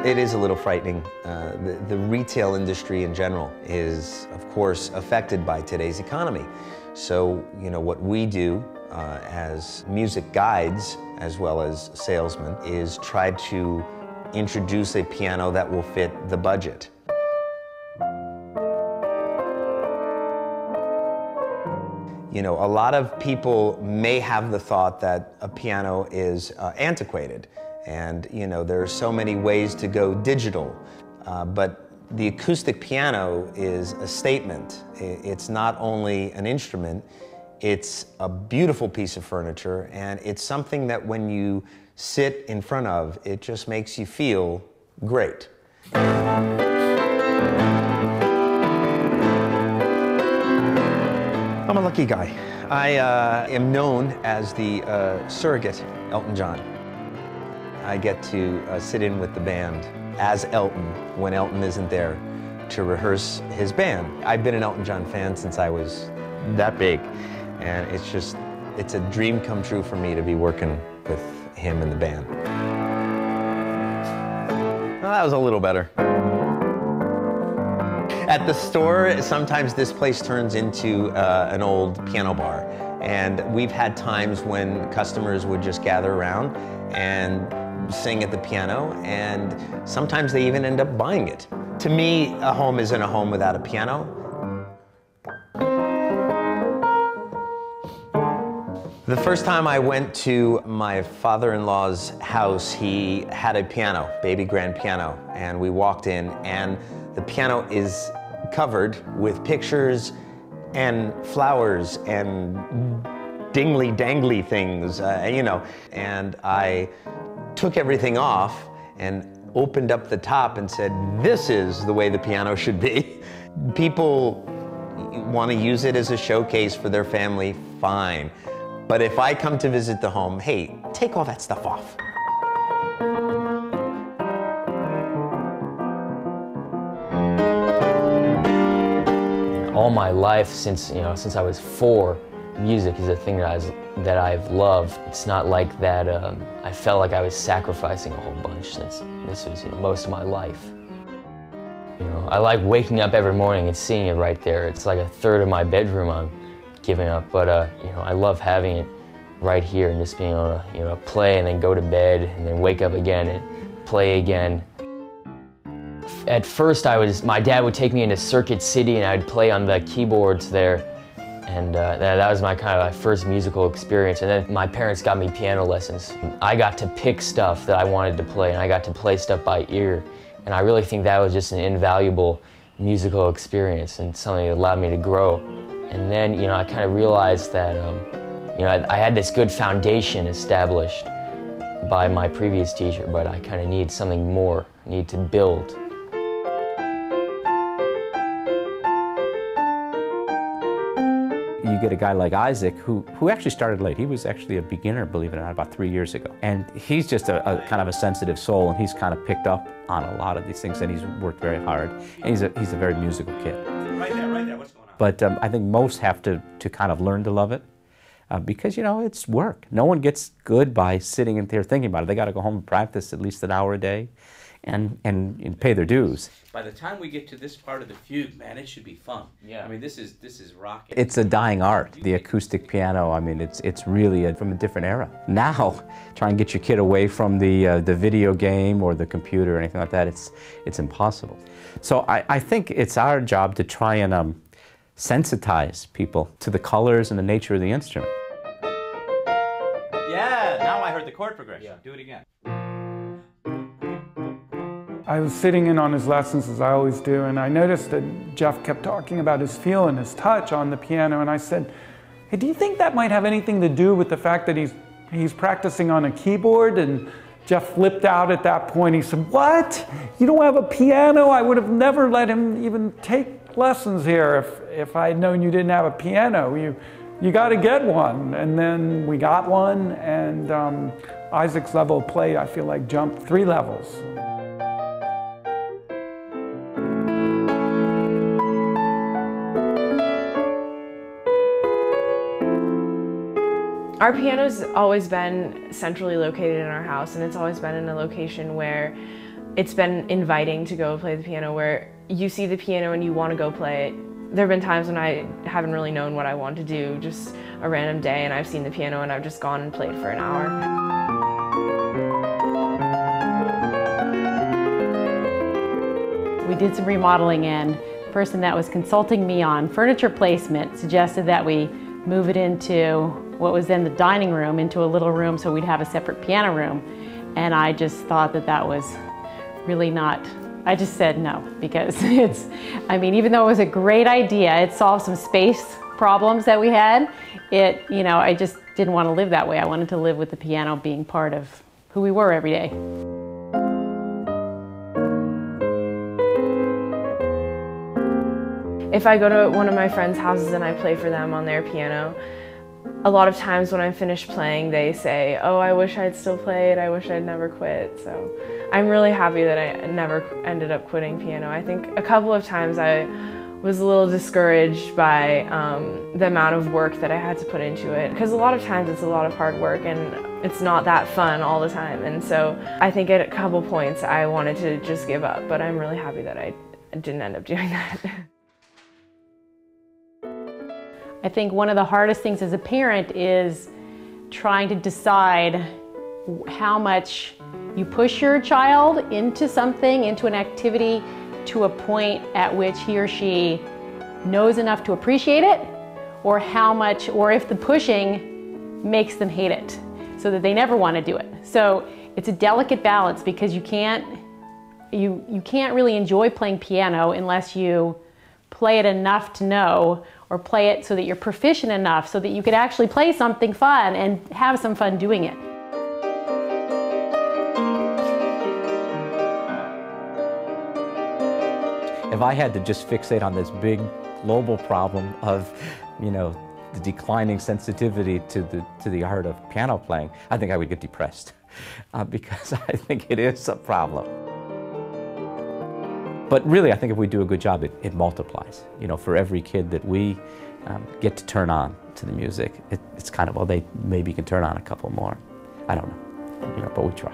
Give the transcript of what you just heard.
It is a little frightening. The retail industry in general is, of course, affected by today's economy. So, you know, what we do as music guides, as well as salesmen, is try to introduce a piano that will fit the budget. You know, a lot of people may have the thought that a piano is antiquated. And, you know, there are so many ways to go digital. But the acoustic piano is a statement. It's not only an instrument, it's a beautiful piece of furniture, and it's something that when you sit in front of, it just makes you feel great. I'm a lucky guy. I am known as the surrogate Elton John. I get to sit in with the band as Elton when Elton isn't there to rehearse his band. I've been an Elton John fan since I was that big, and it's a dream come true for me to be working with him and the band. Well, that was a little better. At the store, sometimes this place turns into an old piano bar, and we've had times when customers would just gather around and sing at the piano, and sometimes they even end up buying it. To me, a home isn't a home without a piano. The first time I went to my father-in-law's house, he had a piano, baby grand piano, and we walked in, and the piano is covered with pictures and flowers and dingly-dangly things, you know, and I took everything off and opened up the top and said, this is the way the piano should be. People want to use it as a showcase for their family, fine. But if I come to visit the home, hey, take all that stuff off. All my life, since I was 4, music is a thing that I've loved. It's not like that I felt like I was sacrificing a whole bunch, since this was most of my life. You know, I like waking up every morning and seeing it right there. It's like a third of my bedroom I'm giving up, but you know, I love having it right here and just being able to play and then go to bed and then wake up again and play again. At first, my dad would take me into Circuit City and I'd play on the keyboards there. And that was my first musical experience. And then my parents got me piano lessons. I got to pick stuff that I wanted to play, and I got to play stuff by ear. And I really think that was just an invaluable musical experience and something that allowed me to grow. And then, I kind of realized that, I had this good foundation established by my previous teacher, but I kind of need something more, need to build. You get a guy like Isaac who actually started late. He was actually a beginner, believe it or not, about 3 years ago. And he's just a kind of a sensitive soul, and he's kind of picked up on a lot of these things, and he's worked very hard. And he's a very musical kid. Right there, what's going on? But I think most have to kind of learn to love it because, it's work. No one gets good by sitting in there thinking about it. They got to go home and practice at least an hour a day and pay their dues. By the time we get to this part of the fugue, man, it should be fun. Yeah. I mean, this is rocking. It's a dying art. The acoustic piano, I mean, it's really from a different era. Now, try and get your kid away from the video game or the computer or anything like that, it's impossible. So I think it's our job to try and sensitize people to the colors and the nature of the instrument. Yeah, now I heard the chord progression. Yeah. Do it again. I was sitting in on his lessons, as I always do, and I noticed that Jeff kept talking about his feel and his touch on the piano, and I said, hey, do you think that might have anything to do with the fact that he's practicing on a keyboard? And Jeff flipped out at that point. He said, what? You don't have a piano? I would have never let him even take lessons here if I had known you didn't have a piano. you got to get one. And then we got one, and Isaac's level of play, I feel like, jumped 3 levels. Our piano's always been centrally located in our house, and it's always been in a location where it's been inviting to go play the piano, where you see the piano and you want to go play it. There have been times when I haven't really known what I want to do, just a random day, and I've seen the piano and I've just gone and played for an hour. We did some remodeling, and the person that was consulting me on furniture placement suggested that we move it into what was then the dining room, into a little room so we'd have a separate piano room. And I just thought that that was really not, I just said no, because it's, I mean, even though it was a great idea, it solved some space problems that we had. It, you know, I just didn't want to live that way. I wanted to live with the piano being part of who we were every day. If I go to one of my friends' houses and I play for them on their piano, a lot of times when I'm finished playing, they say, oh, I wish I'd still played, I wish I'd never quit. So I'm really happy that I never ended up quitting piano. I think a couple of times I was a little discouraged by the amount of work that I had to put into it, because a lot of times it's a lot of hard work and it's not that fun all the time. And so I think at a couple points I wanted to just give up, but I'm really happy that I didn't end up doing that. I think one of the hardest things as a parent is trying to decide how much you push your child into something, into an activity, to a point at which he or she knows enough to appreciate it, or how much, or if the pushing makes them hate it, so that they never want to do it. So it's a delicate balance, because you can't really enjoy playing piano unless you play it enough to know, or play it so that you're proficient enough so that you could actually play something fun and have some fun doing it. If I had to just fixate on this big global problem of, you know, the declining sensitivity to the art of piano playing, I think I would get depressed because I think it is a problem. But really, I think if we do a good job, it multiplies. You know, for every kid that we get to turn on to the music, it's kind of, well, they maybe can turn on a couple more. I don't know, you know, but we try.